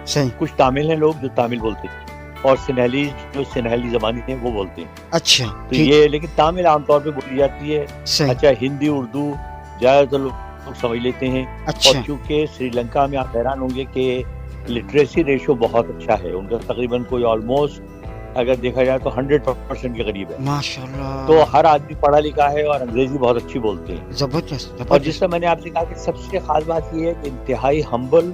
सही। कुछ तमिल हैं लोग जो तमिल बोलते हैं, और सिन्हली जो सिन्हली ज़बानी है वो बोलते हैं। अच्छा, तो ठीक। ये लेकिन तमिल आमतौर पे बोली जाती है। सही। अच्छा, हिंदी, उर्दू ज़्यादातर लोग समझ लेते हैं। अच्छा। और चूँकि श्रीलंका में आप हैरान होंगे कि लिटरेसी रेशियो बहुत अच्छा है। उनका तकरीबन कोई ऑलमोस्ट अगर देखा जाए तो 100% के करीब है। माशाल्लाह। तो हर आदमी पढ़ा लिखा है और अंग्रेज़ी बहुत अच्छी बोलते हैं। ज़बरदस्त, और ज़बरदस्त। जिस तरह मैंने आपसे कहा कि सबसे ख़ास बात ये है कि इंतहाई हम्बल,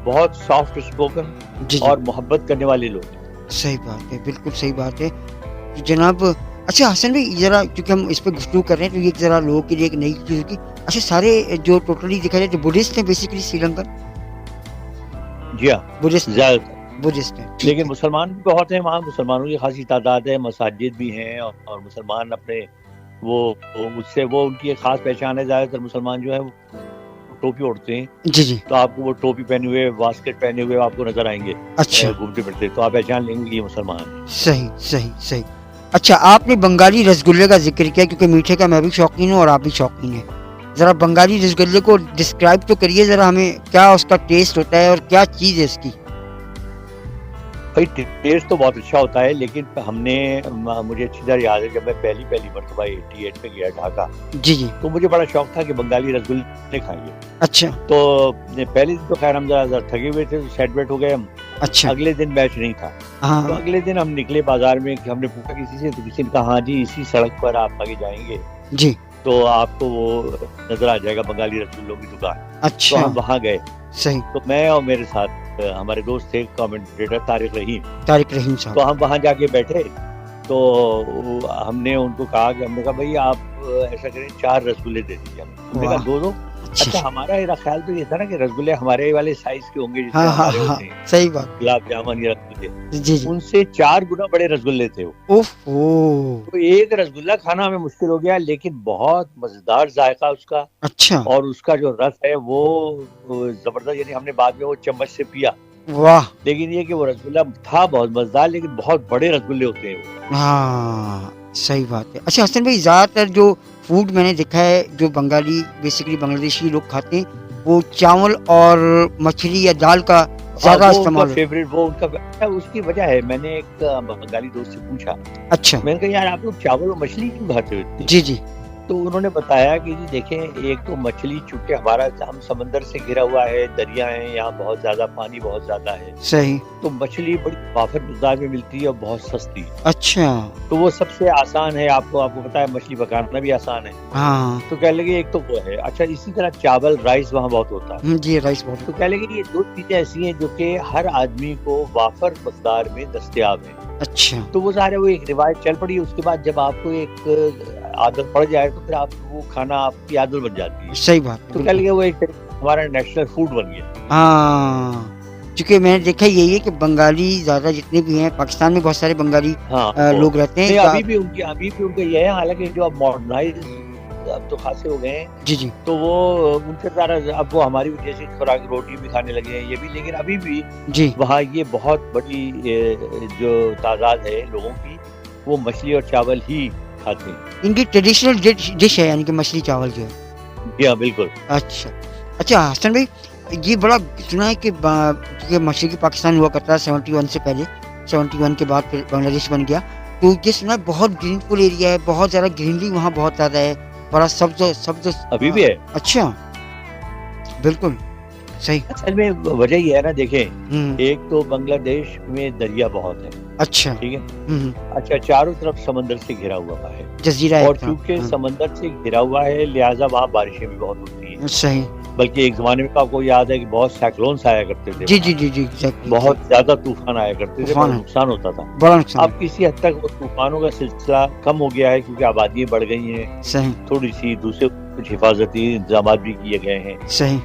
बहुत सॉफ्ट स्पोकन जी, जी। और मोहब्बत करने वाले लोग हैं। सही बात है, बिल्कुल सही बात है। तो जनाब, अच्छा हसन भाई, ज़रा क्योंकि हम इस पे गुफ्तगू कर रहे हैं तो ये ज़रा लोगों के लिए एक नई चीज़ होगी। अच्छा, सारे जो टोटली देखा जाए तो बुद्धिस्ट हैं बेसिकली श्रीलंकन? जी हाँ, बुद्धिस्ट हैं, ज़्यादातर। बुद्धिस्ट हैं, ठीक लेकिन है। मुसलमान भी बहुत हैं वहाँ, मुसलमानों की खासी तादाद है, मसाजिद भी हैं, और मुसलमान अपने उससे वो उनकी एक ख़ास पहचान है। ज़्यादातर मुसलमान जो है वो टोपी ओढ़ते हैं, जी, जी। तो आपको वो टोपी पहने हुए, बास्केट पहने हुए आपको नज़र आएँगे अच्छा। घूमते-फिरते, तो आप पहचान लेंगे कि ये मुसलमान हैं। सही, सही, सही। अच्छा, आपने बंगाली रसगुल्ले का ज़िक्र किया क्योंकि मीठे का मैं भी शौकीन हूँ और आप भी शौकीन हैं। ज़रा बंगाली रसगुल्ले को डिस्क्राइब तो करिए ज़रा हमें, क्या उसका टेस्ट होता है और क्या चीज़ है इसकी? भाई टेस्ट तो बहुत अच्छा होता है, लेकिन हमने मुझे अच्छी तरह याद है जब मैं पहली मरतबा 88 में गया ढाका, जी, जी। तो मुझे बड़ा शौक था कि बंगाली रसगुल्ले खाएंगे। अच्छा, तो पहले दिन तो खैर हम ज़रा थके हुए थे, तो सेट वेट हो गए हम। अच्छा। अगले दिन मैच नहीं था, तो हाँ, अगले दिन हम निकले बाजार में कि हमने पूछा किसी से, तो किसी ने कहा हाँ जी इसी सड़क पर आप आगे जाएंगे जी। तो आपको वो नजर आ जाएगा बंगाली रसगुल्लों की दुकान। तो अच्छा, हम वहाँ गए, सही। तो मैं और मेरे साथ हमारे दोस्त थे कमेंटेटर तारिक रहीम, तारिक रहीम तो साहब। हम वहाँ जाके बैठे। तो हमने उनको कहा कि हमने कहा भाई आप ऐसा करें 4 रसगुल्ले दे दीजिए हमें। हमने कहा वाह! 2-2। अच्छा, अच्छा। हमारा ख्याल तो ये था ना कि रसगुल्ले हमारे वाले साइज के होंगे जितने हाँ, हाँ, हमारे हाँ, होते हैं, सही बात। गुलाब जामुन या रसगुल्ले। जी, जी। उनसे 4 गुना बड़े रसगुल्ले थे वो। ओफ़ो! तो एक रसगुल्ला खाना हमें मुश्किल हो गया, लेकिन बहुत मज़ेदार ज़ायक़ा उसका, अच्छा, और उसका जो रस है वो ज़बरदस्त। यानी हमने बाद में वो चम्मच से पिया, वाह! लेकिन ये कि वो रसगुल्ला था बहुत मज़ेदार, लेकिन बहुत बड़े रसगुल्ले होते हैं वो। हाँ, सही बात है। अच्छा हसन भाई, ज़्यादातर जो फूड मैंने देखा है जो बंगाली बेसिकली बांग्लादेशी लोग खाते हैं, वो चावल और मछली या दाल का हाँ, ज़्यादा वो उनका इस्तेमाल हो। फ़ेवरेट, वो उनका अच्छा, उसकी वजह है। मैंने एक बंगाली दोस्त से पूछा, अच्छा, मैंने कहा यार आप लोग चावल और मछली क्यों खाते हो इतनी? जी, जी। तो उन्होंने बताया कि जी देखें, एक तो मछली, चूँकि हमारा हम समंदर से घिरा हुआ है, दरिया हैं, यहाँ बहुत ज़्यादा पानी बहुत ज़्यादा है, सही। तो मछली बड़ी वाफ़र मिक़दार में मिलती है और बहुत सस्ती है। अच्छा, तो वो सबसे आसान है, आपको पता है मछली पकाना भी आसान है। हाँ। तो कहने लगे एक तो वो है। अच्छा, इसी तरह चावल, राइस वहाँ बहुत होता है। जी, राइस बहुत। तो कहने लगे ये 2 चीज़ें ऐसी हैं जो कि हर आदमी को वाफ़र मिक़दार में दस्तयाब हैं। अच्छा, तो वो ज़ाहिर है वो एक रिवायत चल पड़ी, उसके बाद जब आपको एक आदत पड़ जाए तो फिर आप वो खाना आपकी आदत बन जाती है। सही बात है, तो कह बिल्कुल। लिए वो एक हमारा नेशनल फूड बन गया। हाँ, चूँकि मैंने देखा यही है कि बंगाली ज़्यादा जितने भी हैं, पाकिस्तान में बहुत सारे बंगाली हाँ, लोग रहते हैं। नहीं अभी भी उनका ये है, हालाँकि जो अब मॉडर्नाइज़ अब तो खासे हो गए हैं, जी, जी। तो वो उनसे ज़्यादा अब वो हमारी जैसी खुराक रोटी भी खाने लगे हैं ये भी, लेकिन अभी भी जी। वहाँ ये बहुत बड़ी जो तादाद है लोगों की, वो मछली और चावल ही खाते हैं। इनकी ट्रेडिशनल डिश है यानी कि मछली चावल जो है। जी हाँ, बिल्कुल। अच्छा। अच्छा हसन भाई, ये बड़ा सुना है कि क्योंकि मशरक़ी पाकिस्तान हुआ करता है 71 से पहले, 71 के बाद फिर बांग्लादेश बन गया। तो ये सुना है बहुत ग्रीनफुल एरिया है, बहुत ज़्यादा ग्रीनरी वहाँ बहुत ज़्यादा है, बड़ा सब्ज़ अभी भी है। अच्छा, बिल्कुल, सही। असल में वजह ये है ना, देखें, हुँ, एक तो बांग्लादेश में दरिया बहुत है, अच्छा। ठीक है? हुँ, अच्छा, चारों तरफ समंदर से घिरा हुआ है, जज़ीरा है और एक तरफ। चूँकि हाँ, समंदर से घिरा हुआ है, लिहाज़ा वहाँ बारिशें भी बहुत होती हैं। सही। बल्कि एक ज़माने में तो आपको याद है कि बहुत साइक्लोन्स आया करते थे जी, वहाँ। जी, जी, जी, एग्ज़ैक्टली। बहुत ज़्यादा तूफ़ान आया करते थे, तूफ़ान बड़ा है, नुकसान होता था। बड़ा नुकसान अब किसी हद तक वो तूफ़ानों का सिलसिला कम हो गया है, क्योंकि आबादियाँ बढ़ गई हैं, है। सही, थोड़ी-सी दूसरे कुछ हिफाज़ती इंतज़ामात भी किए गए हैं। सही।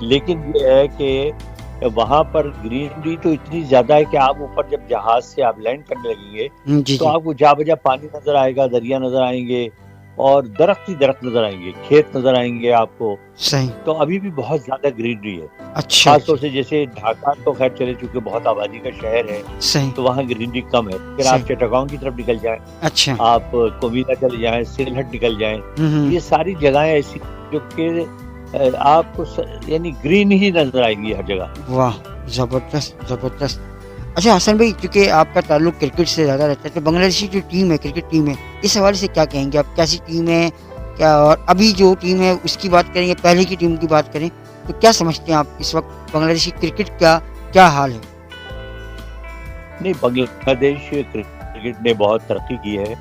लेकिन ये है कि वहाँ पर ग्रीनरी तो इतनी ज़्यादा है कि आप ऊपर जब जहाज़ से आप लैंड करने लगेंगे, जी, तो जी, आपको जा-बजा पानी नज़र आएगा, दरिया नज़र आएँगे, और दरख्त ही दरख्त नज़र आएँगे, खेत नज़र आएँगे आपको। सही। तो अभी भी बहुत ज़्यादा ग्रीनरी है। अच्छा, ख़ास तौर अच्छा, से जैसे ढाका तो ख़ैर चले, चूँकि बहुत आबादी का शहर है, सही, तो वहाँ ग्रीनरी कम है। फिर आप सही। चिटागोंग की तरफ निकल जाएँ, अच्छा। आप कोमिला चले जाएँ, सिलहट निकल जाएँ, हुँ, हुँ। ये सारी जगहें ऐसी जो कि आपको यानी ग्रीन ही नज़र आएगी हर जगह। वाह! ज़बरदस्त, ज़बरदस्त। अच्छा हसन भाई, चूँकि आपका ताल्लुक क्रिकेट से ज़्यादा रहता है, तो बांग्लादेशी जो टीम है, क्रिकेट टीम है, इस हवाले से क्या कहेंगे आप? कैसी टीम है? क्या और अभी जो टीम है उसकी बात करें या पहले की टीम की बात करें, तो क्या समझते हैं आप इस वक़्त बांग्लादेशी क्रिकेट का क्या हाल है? नहीं, बांग्लादेश क्रिकेट ने बहुत तरक्की की है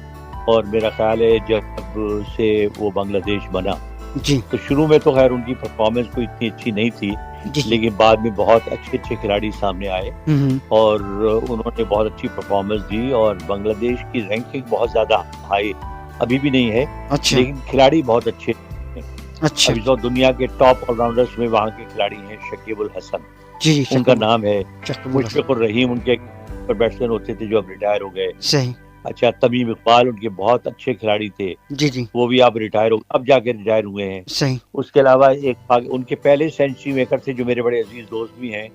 और मेरा ख्याल है जब से वो बांग्लादेश बना, जी, तो शुरू में तो खैर उनकी परफॉर्मेंस कोई इतनी अच्छी नहीं थी, जी, जी। लेकिन बाद में बहुत अच्छे-अच्छे खिलाड़ी सामने आए हुँ, हुँ। और उन्होंने बहुत अच्छी परफॉर्मेंस दी और बांग्लादेश की रैंकिंग बहुत ज़्यादा हाई अभी भी नहीं है, अच्छा, लेकिन खिलाड़ी बहुत अच्छे हैं। अच्छा। अभी तो दुनिया के टॉप ऑलराउंडर्स में वहाँ के खिलाड़ी हैं शकीब उल हसन, जी, जी, उनका नाम है। शकीबुल हसन। मुशफ़िकुर रहीम उनके बैट्समैन होते थे जो अब रिटायर हो गए। सही। अच्छा, तमीम इकबाल उनके बहुत अच्छे खिलाड़ी थे, जी, जी, वो भी अब जाके रिटायर हुए हैं। सही। उसके अलावा उनके पहले सेंचुरी मेकर थे जो मेरे बड़े अजीज दोस्त भी हैं,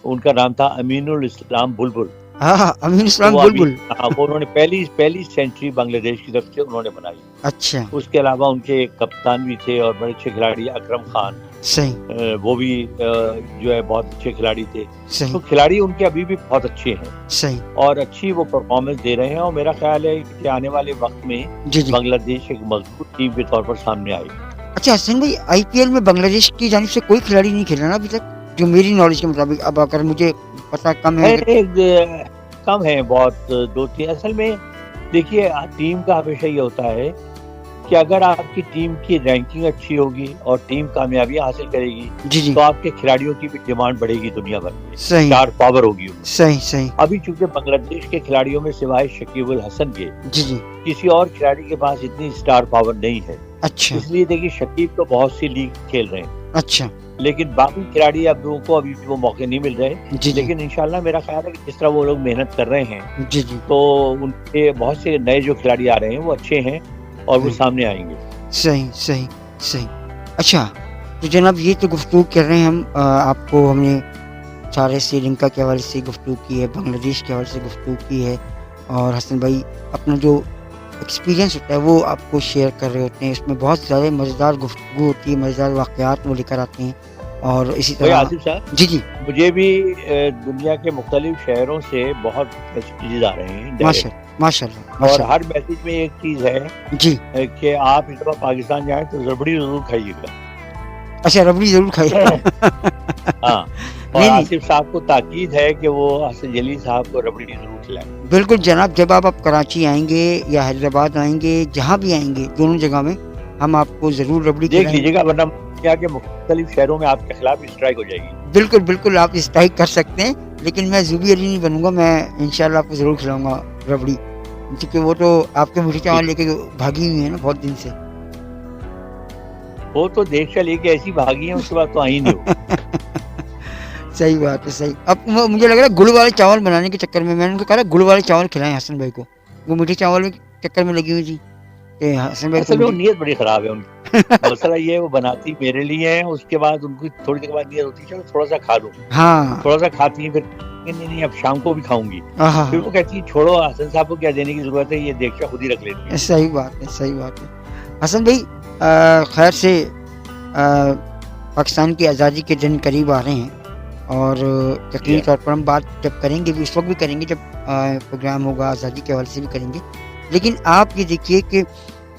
उनका नाम था अमीनुल इस्लाम बुलबुल। हाँ, हाँ, अमीन तो इस्लाम वो अभी बुलबुल। वो उन्होंने पहली पहली सेंचुरी बांग्लादेश की तरफ से उन्होंने बनाई। अच्छा, उसके अलावा उनके एक कप्तान भी थे और बड़े अच्छे खिलाड़ी अकरम खान, सही, वो भी जो है बहुत अच्छे खिलाड़ी थे। सही, तो खिलाड़ी उनके अभी भी बहुत अच्छे हैं सही। और अच्छी वो परफॉर्मेंस दे रहे हैं और मेरा ख्याल है कि आने वाले वक्त में जी, जी। बांग्लादेश एक मजबूत टीम के तौर पर सामने आएगी। अच्छा हसन भाई, आईपीएल में बांग्लादेश की जानिब से कोई खिलाड़ी नहीं खेला ना अभी तक? जो मेरी नॉलेज के मुताबिक, अब अगर मुझे पता कम है अगर कम है बहुत, 2-3 असल में देखिए टीम का हमेशा ये होता है कि अगर आपकी टीम की रैंकिंग अच्छी होगी और टीम कामयाबी हासिल करेगी जी, जी। तो आपके खिलाड़ियों की भी डिमांड बढ़ेगी दुनिया भर में, सही, स्टार पावर होगी उनमें। सही, सही। अभी चूंकि बांग्लादेश के खिलाड़ियों में सिवाय शकीब उल हसन के जी, जी। किसी और खिलाड़ी के पास इतनी स्टार पावर नहीं है, अच्छा, इसलिए देखिए शकीब तो बहुत सी लीग खेल रहे हैं, अच्छा। लेकिन बाकी खिलाड़ी अब उनको अभी वो मौके नहीं मिल रहे। जी, जी। लेकिन इंशाल्लाह मेरा ख्याल है कि जिस तरह वो लोग मेहनत कर रहे हैं जी, जी। तो उनके बहुत से नए जो खिलाड़ी आ रहे हैं वो अच्छे हैं और वो हुँ। सामने आएंगे। सही, सही, सही। अच्छा, तो जनाब ये तो गुफ्तगू कर रहे हैं हम, आपको हमने सारे श्रीलंका के हवाले से गुफ्तगू की है, बांग्लादेश के हवाले से गुफ्तगू की है और हसन भाई अपना जो एक्सपीरियंस होता है वो आपको शेयर कर रहे होते हैं। इसमें बहुत ज़्यादा मज़ेदार गुफ्तगू होती है, मज़ेदार वाक़यात वो लेकर आते हैं और इसी भाई तरह आसिफ साहब, जी, जी। मुझे भी दुनिया के मुख्तलिफ शहरों से बहुत मैसेजेस आ रहे हैं माशा डायरेक्ट, माशाल्लाह, और माशाल्लाह। हर मैसेज में एक चीज है जी। कि आप इस दफा पाकिस्तान जाएं तो रबड़ी जरूर खाइएगा। अच्छा, रबड़ी ज़रूर खाइए। हाँ, और नहीं, नहीं। आसिफ साहब को ताकीद है कि वो हसन जलील साहब को रबड़ी जरूर खिलाएं। बिल्कुल जनाब, जब आप कराची आएँगे या हैदराबाद आएँगे, जहाँ भी आएँगे, दोनों जगह में हम आपको ज़रूर रबड़ी देख खिलाएँगे। लीजिएगा वरना दुनिया के मुख्तलिफ शहरों में आपके खिलाफ स्ट्राइक हो जाएगी। बिल्कुल, बिल्कुल आप स्ट्राइक कर सकते हैं, लेकिन मैं ज़ुबी अली नहीं बनूँगा, मैं इंशाल्लाह आपको ज़रूर खिलाऊँगा रबड़ी, क्योंकि वो तो आपके मीठे चावल लेके भागी हुई है ना बहुत दिन से। वो तो देश से लेके ऐसी भागी है उसके बाद तो आई नहीं हो। सही बात है, सही। अब मुझे लग रहा है गुड़ वाले चावल बनाने के चक्कर में मैंने उनको कहा गुड़ वाले चावल खिलाएं हसन भाई को, वो मीठे चावल के चक्कर में लगी हुई थी कि हसन भाई असल में वो को नीयत बड़ी खराब है उनकी। मसला ये है वो बनाती मेरे लिए है, उसके बाद उनको थोड़ी देर बाद नीयत होती है चलो थोड़ा सा खा लो, हाँ, थोड़ा सा खाती है फिर नहीं नहीं अब शाम को भी खाऊंगी, हाँ, फिर वो कहती है छोड़ो हसन साहब को क्या देने की जरूरत है, ये देक्षा खुद ही रख लेती है। सही बात है, सही बात है। हसन भाई, खैर से पाकिस्तान की आज़ादी के दिन करीब आ रहे हैं और यकीनी तौर पर हम बात जब करेंगे भी उस वक्त भी करेंगे जब प्रोग्राम होगा आज़ादी के हवाले से भी करेंगे, लेकिन आप ये देखिए कि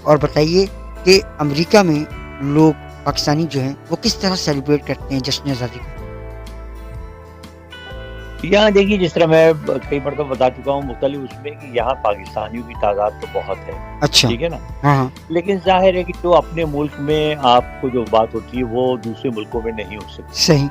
और बताइए कि अमेरिका में लोग पाकिस्तानी जो हैं वो किस तरह सेलिब्रेट करते हैं जश्न आज़ादी को? यहाँ देखिए जिस तरह मैं कई बार तो बता चुका हूँ मुख्तलिफ उसमें कि यहाँ पाकिस्तानियों की तादाद तो बहुत है, अच्छा, ठीक है ना, हाँ, हाँ, लेकिन जाहिर है कि जो अपने मुल्क में आपको जो बात होती है वो दूसरे मुल्कों में नहीं हो सकती, सही,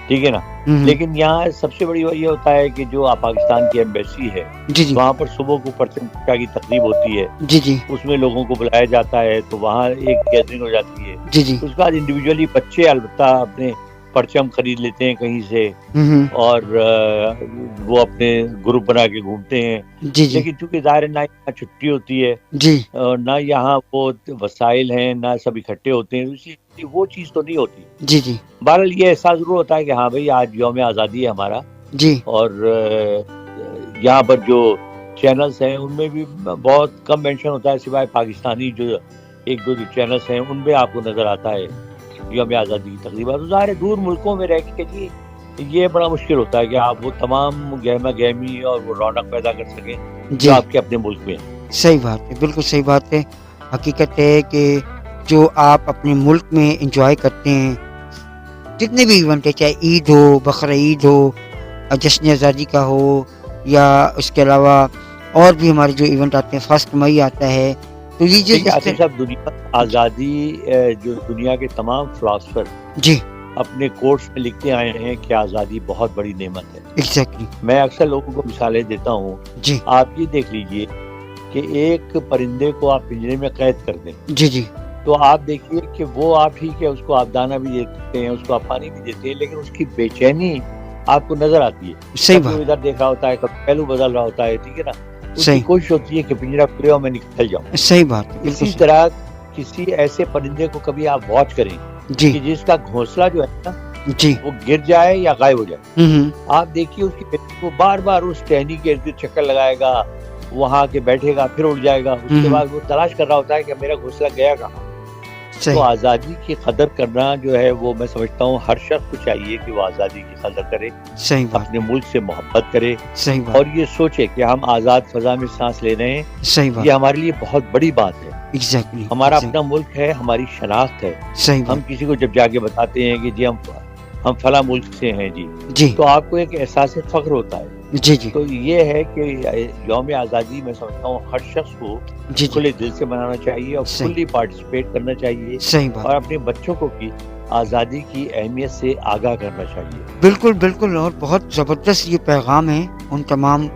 ठीक है ना। लेकिन यहाँ सबसे बड़ी ये होता है कि जो पाकिस्तान की एम्बेसी है जी, जी, वहाँ पर सुबह को परचम की तकरीब होती है, जी, जी, उसमें लोगों को बुलाया जाता है तो वहाँ एक गैदरिंग हो जाती है। जी, जी, उसके बाद इंडिविजुअली बच्चे अलबत्ता अपने परचम खरीद लेते हैं कहीं से और वो अपने ग्रुप बना के घूमते हैं, जी, जी, लेकिन चूंकि ज़ाहिर है ना यहाँ छुट्टी होती है जी, और ना यहाँ वो वसाइल हैं ना सब इकट्ठे होते हैं, इसलिए वो चीज़ तो नहीं होती। जी, जी, बहरहाल ये एहसास जरूर होता है कि हाँ भाई आज यौम आज़ादी है हमारा, जी, और यहाँ पर जो चैनल्स हैं उनमें भी बहुत कम मेंशन होता है, सिवाय पाकिस्तानी जो एक दो जो चैनल्स हैं उनमें आपको नजर आता है यौम आज़ादी की तकरीबा। तो ज़ाहिर है दूर मुल्कों में रह के जी ये बड़ा मुश्किल होता है कि आप वो तमाम गहमा-गहमी और वो रौनक पैदा कर सकें, जी, जो आपके अपने मुल्क में है। सही बात है, बिल्कुल सही बात है। हकीकत है कि जो आप अपने मुल्क में एन्जॉय करते हैं, जितने भी इवेंट है, चाहे ईद हो, बकरीद हो, जश्न आज़ादी का हो या उसके अलावा और भी हमारे जो इवेंट आते हैं, 1 मई आता है, तो ये जो देखिए इस आतिफ तरह। साहब, दुनिया आज़ादी जो दुनिया के तमाम फ़िलासफ़र जी, अपने कोट्स में लिखते आए हैं कि आज़ादी बहुत बड़ी नेमत है। एग्ज़ैक्टली। मैं अक्सर लोगों को मिसालें देता हूँ। जी, आप ये देख लीजिए कि एक परिंदे को आप पिंजरे में कैद कर दें, जी, जी, तो आप देखिए कि वो आप ठीक है, उसको आप दाना भी देते हैं, उसको आप पानी भी देते हैं, लेकिन उसकी बेचैनी आपको नज़र आती है। सही कभी वो बात, इधर देख रहा होता है, कभी पहलू बदल रहा होता है, ठीक है ना? उसकी सही, कोशिश होती है कि पिंजरा खुले और मैं निकल जाऊँ। सही बात है, बिल्कुल इसी सही। तरह किसी ऐसे परिंदे को कभी आप वॉच करें जी, कि जिसका घोंसला जो है ना, जी, वो गिर जाए या गायब हो जाए। हुँ, आप देखिए उसकी वो बार-बार उस टहनी के इर्द-गिर्द चक्कर लगाएगा, वहाँ आके बैठेगा, फिर उड़ जाएगा। उसके हुँ, बाद वो तलाश कर रहा होता है कि मेरा घोंसला गया कहाँ? तो सही, आज़ादी की कदर करना जो है वो मैं समझता हूँ हर शख्स को चाहिए कि वो आज़ादी की कदर करे, सही बात, अपने मुल्क से मोहब्बत करे सही बात, और ये सोचे कि हम आज़ाद फ़ज़ा में साँस ले रहे हैं, सही बात, ये हमारे लिए बहुत बड़ी बात है। एग्ज़ैक्टली, हमारा एग्ज़ैक्ट अपना मुल्क है, हमारी शनाख्त है। सही हम बात, किसी को जब जाके बताते हैं कि जी हम फला मुल्क से हैं जी, जी, तो आपको एक एहसास फ़ख्र होता है। जी, जी, तो ये है कि यौम आज़ादी मैं समझता हूँ हर शख्स को जी, जी, खुले दिल से मनाना चाहिए और सही, फुल्ली पार्टिसिपेट करना चाहिए सही बात। और अपने बच्चों को भी आज़ादी की अहमियत से आगाह करना चाहिए। बिल्कुल, बिल्कुल और बहुत ज़बरदस्त ये पैगाम है उन तमाम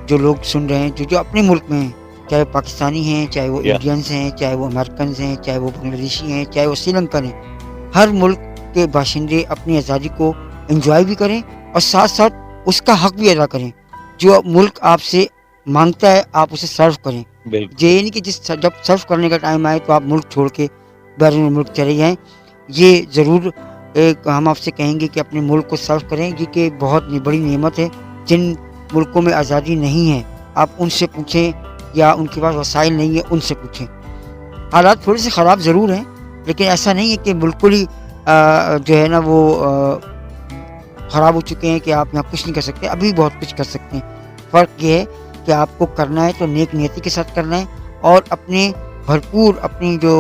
जो लोग सुन रहे हैं, जो अपने मुल्क में हैं, चाहे पाकिस्तानी हैं, चाहे वो या इंडियंस हैं, चाहे वो अमेरिकन्स हैं, चाहे वो बांग्लादेशी हैं, चाहे वो श्रीलंकन हैं। हर मुल्क के बाशिंदे अपनी आज़ादी को एन्जॉय भी करें और साथ-साथ उसका हक भी अदा करें। जो मुल्क आपसे माँगता है, आप उसे सर्व करें। बिल्कुल, ये नहीं कि जब सर्व करने का टाइम आए, तो आप मुल्क छोड़ के बैरून मुल्क चले जाएँ। ये ज़रूर एक हम आपसे कहेंगे कि अपने मुल्क को सर्व करें, ये कि बहुत बड़ी नेमत है। जिन मुल्कों में आज़ादी नहीं है, आप उनसे पूछें या उनके पास वसाइल नहीं है, उनसे पूछें। हालात थोड़े से ख़राब ज़रूर हैं, लेकिन ऐसा नहीं है कि बिल्कुल ही जो है ना वो ख़राब हो चुके हैं कि आप यहाँ कुछ नहीं कर सकते, अभी बहुत कुछ कर सकते हैं। फ़र्क ये है कि आपको करना है तो नेक नियति के साथ करना है और अपने भरपूर अपनी जो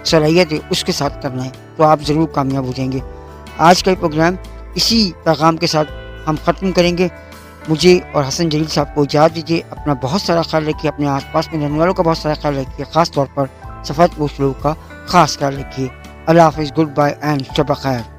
सलाहियत है उसके साथ करना है, तो आप ज़रूर कामयाब हो जाएँगे। आज का ये प्रोग्राम इसी पैगाम के साथ हम ख़त्म करेंगे। मुझे और हसन जलील साहब को इजाज़त दीजिए। अपना बहुत सारा ख्याल रखिए, अपने आस-पास में रहने वालों का बहुत सारा ख्याल रखिए, ख़ास तौर पर सफ़ेदपोश लोगों का ख़ास ख्याल रखिए। अल्लाह हाफ़िज़, गुड बाय एंड शब ख़ैर।